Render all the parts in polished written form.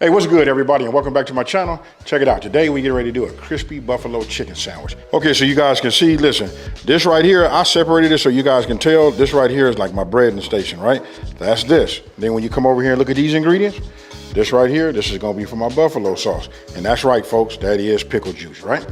Hey, what's good, everybody, and welcome back to my channel. Check it out. Today, we get ready to do a crispy buffalo chicken sandwich. Okay, so you guys can see, listen, this right here, I separated it so you guys can tell. This right here is like my breading station, right? That's this. Then when you come over here and look at these ingredients, this right here, this is gonna be for my buffalo sauce. And that's right, folks, that is pickle juice, right?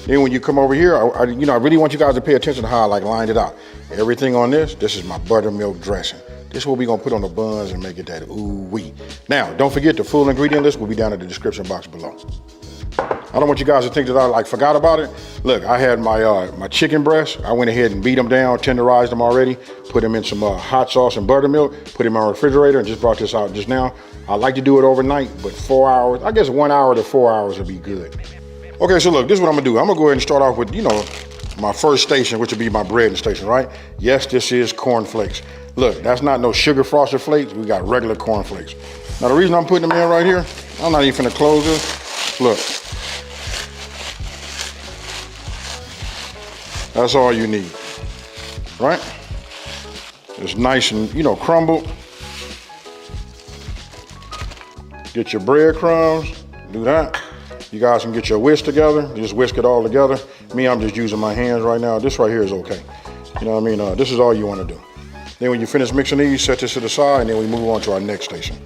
Then when you come over here, I really want you guys to pay attention to how I lined it out. Everything on this is my buttermilk dressing. This is what we're gonna put on the buns and make it that ooh-wee. Now, don't forget the full ingredient list will be down in the description box below. I don't want you guys to think that I forgot about it. Look, I had my chicken breasts. I went ahead and beat them down, tenderized them already, put them in some hot sauce and buttermilk, put them in my refrigerator and just brought this out just now. I like to do it overnight, but 4 hours, I guess 1 hour to 4 hours would be good. Okay, so look, this is what I'm gonna do. I'm gonna go ahead and start off with, my first station, which would be my breading station, right? Yes, this is corn flakes. Look, that's not no sugar frosted flakes. We got regular corn flakes. Now, the reason I'm putting them in right here, I'm not even finna close this. Look. That's all you need, right? It's nice and, crumbled. Get your breadcrumbs, do that. You guys can get your whisk together, just whisk it all together. Me, I'm just using my hands right now. This right here is okay. You know what I mean? This is all you wanna do. Then when you finish mixing these, set this to the side, and then we move on to our next station.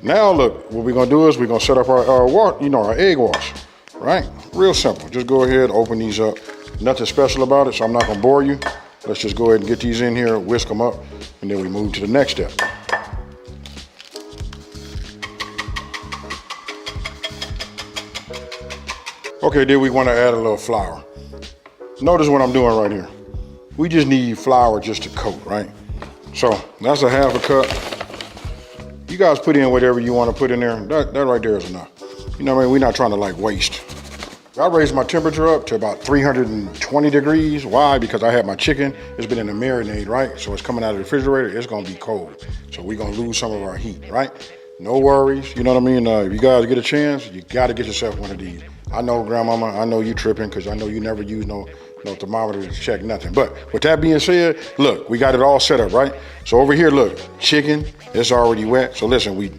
Now look, what we're gonna do is we're gonna set up our egg wash, right? Real simple. Just go ahead, open these up. Nothing special about it, so I'm not gonna bore you. Let's just go ahead and get these in here, whisk them up, and then we move to the next step. Okay, then we wanna add a little flour. Notice what I'm doing right here. We just need flour just to coat, right? So that's a half a cup. You guys put in whatever you want to put in there. That right there is enough. You know what I mean? We're not trying to waste. I raised my temperature up to about 320 degrees. Why? Because I had my chicken. It's been in a marinade, right? So it's coming out of the refrigerator. It's gonna be cold. So we're gonna lose some of our heat, right? No worries. You know what I mean? If you guys get a chance, you gotta get yourself one of these. I know, grandmama, I know you tripping because I know you never use no thermometer to check nothing. But with that being said, look, we got it all set up, right? So over here, look, chicken, it's already wet. So listen, we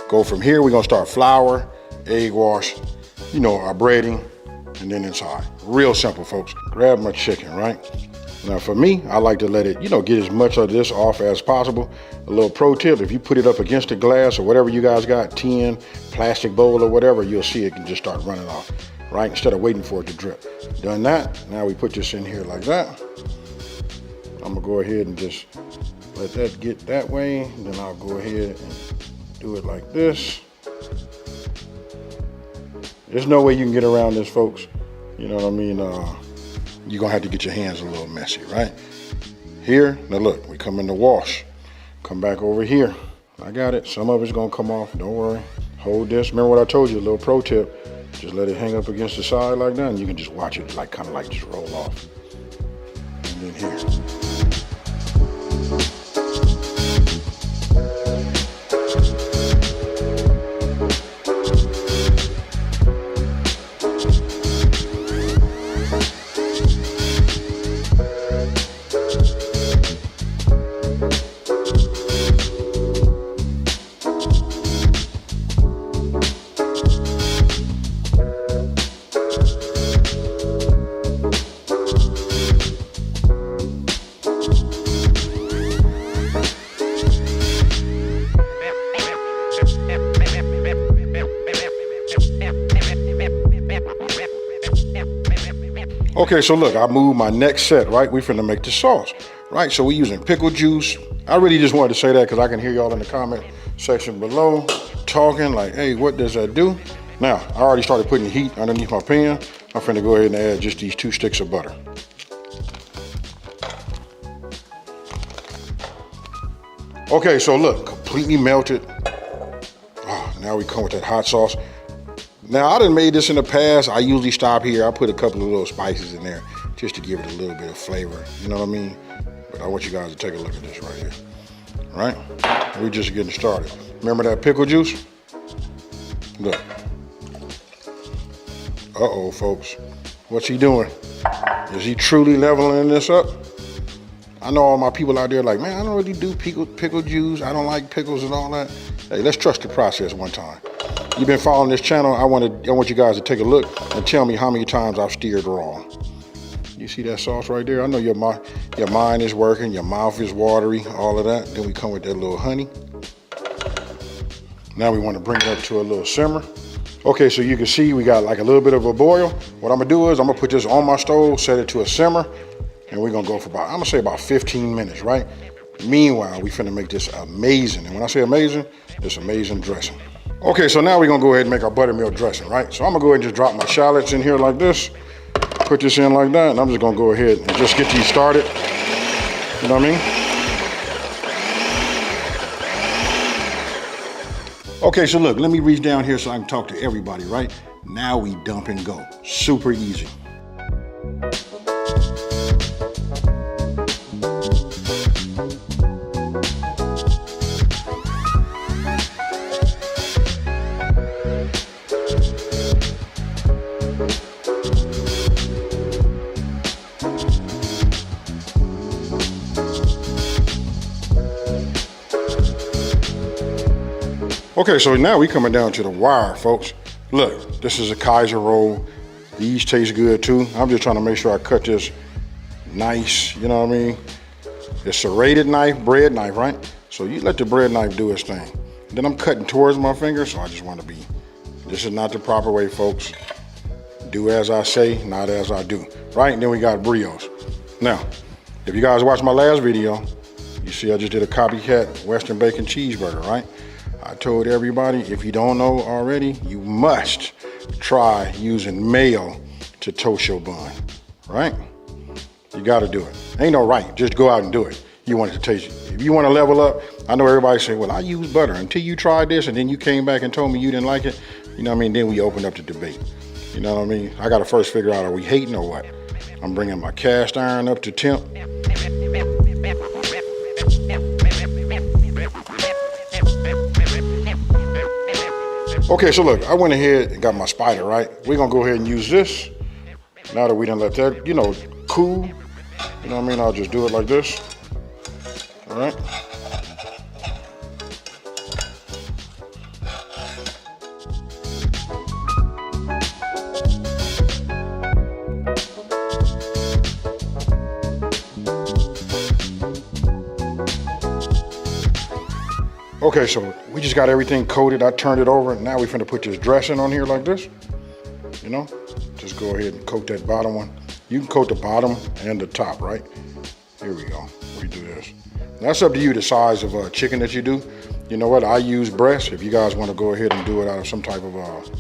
go from here, we're gonna start flour, egg wash, our breading, and then inside. Real simple, folks. Grab my chicken, right? Now for me, I like to let it, get as much of this off as possible. A little pro tip, if you put it up against a glass or whatever you guys got, tin, plastic bowl or whatever, you'll see it can just start running off, right? Instead of waiting for it to drip. Done that, now we put this in here like that. I'm gonna go ahead and just let that get that way. Then I'll go ahead and do it like this. There's no way you can get around this, folks. You know what I mean? You're gonna have to get your hands a little messy, right? Here, now look, we come in the wash. Come back over here. I got it, some of it's gonna come off, don't worry. Hold this, remember what I told you, a little pro tip. Just let it hang up against the side like that, and you can just watch it kind of just roll off. And then here. Okay, so look, I moved my next set, right? We finna make the sauce, right? So we're using pickle juice. I really just wanted to say that because I can hear y'all in the comment section below talking like, hey, what does that do? Now, I already started putting heat underneath my pan. I'm finna go ahead and add just these 2 sticks of butter. Okay, so look, completely melted. Oh, now we come with that hot sauce. Now, I done made this in the past. I usually stop here. I put a couple of little spices in there just to give it a little bit of flavor. You know what I mean? But I want you guys to take a look at this right here. All right? We're just getting started. Remember that pickle juice? Look. Uh-oh, folks. What's he doing? Is he truly leveling this up? I know all my people out there like, man, I don't really do pickle juice. I don't like pickles and all that. Hey, let's trust the process one time. you've been following this channel, I want you guys to take a look and tell me how many times I've steered raw. You see that sauce right there? I know your mind is working, your mouth is watery, all of that. Then we come with that little honey. Now we want to bring it up to a little simmer. Okay, so you can see we got like a little bit of a boil. What I'm gonna do is I'm gonna put this on my stove, set it to a simmer, and we're gonna go for I'm gonna say about 15 minutes, right? Meanwhile, we finna make this amazing. And when I say amazing, this amazing dressing. Okay, so now we're gonna go ahead and make our buttermilk dressing, right? So I'm gonna go ahead and just drop my shallots in here like this. Put this in like that, and I'm just gonna go ahead and just get these started. You know what I mean? Okay, so look, let me reach down here so I can talk to everybody, right? Now we dump and go. Super easy. Okay, so now we coming down to the wire, folks. Look, this is a Kaiser roll. These taste good too. I'm just trying to make sure I cut this nice, you know what I mean? It's a serrated knife, bread knife, right? So you let the bread knife do its thing. Then I'm cutting towards my finger, so I just want to be, this is not the proper way, folks. Do as I say, not as I do, right? And then we got brioche. Now, if you guys watched my last video, you see I just did a copycat Western bacon cheeseburger, right? I told everybody, if you don't know already, you must try using mayo to toast your bun, right? You gotta do it. Ain't no right, just go out and do it. You want it to taste, if you wanna level up, I know everybody say, well, I use butter. Until you tried this and then you came back and told me you didn't like it, you know what I mean? Then we opened up the debate. You know what I mean? I gotta first figure out, are we hating or what? I'm bringing my cast iron up to temp. Okay, so look, I went ahead and got my spider, right? We're gonna go ahead and use this. Now that we done let that, you know, cool. You know what I mean? I'll just do it like this, all right? Okay, so we just got everything coated. I turned it over. Now we're finna put this dressing on here like this. You know, just go ahead and coat that bottom one. You can coat the bottom and the top, right? Here we go. We do this. That's up to you, the size of chicken that you do. You know what? I use breast. If you guys want to go ahead and do it out of some type of,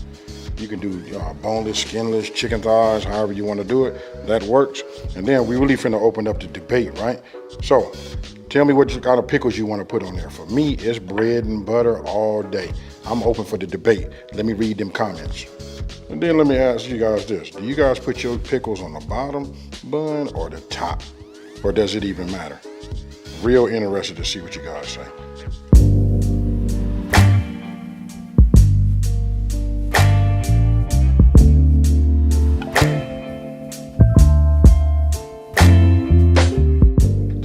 you can do boneless, skinless, chicken thighs, however you want to do it. That works. And then we really finna open up the debate, right? So, tell me what kind of pickles you want to put on there. For me, it's bread and butter all day. I'm open for the debate. Let me read them comments. And then let me ask you guys this. Do you guys put your pickles on the bottom bun or the top? Or does it even matter? Real interested to see what you guys say.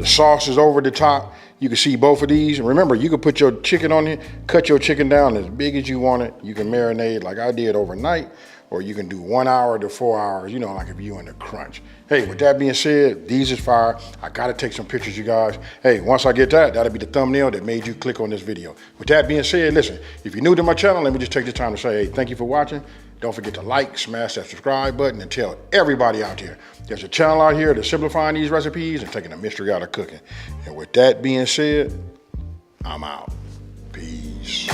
Sauce is over the top. You can see both of these. And remember, you can put your chicken on here, cut your chicken down as big as you want it. You can marinate like I did overnight, or you can do 1 hour to 4 hours, you know, like if you in the crunch. Hey, with that being said, these is fire. I gotta take some pictures, you guys. Hey, once I get that, that'll be the thumbnail that made you click on this video. With that being said, listen, if you're new to my channel, let me just take this time to say, hey, thank you for watching. Don't forget to like, smash that subscribe button, and tell everybody out there there's a channel out here that's simplifying these recipes and taking the mystery out of cooking. And with that being said, I'm out. Peace.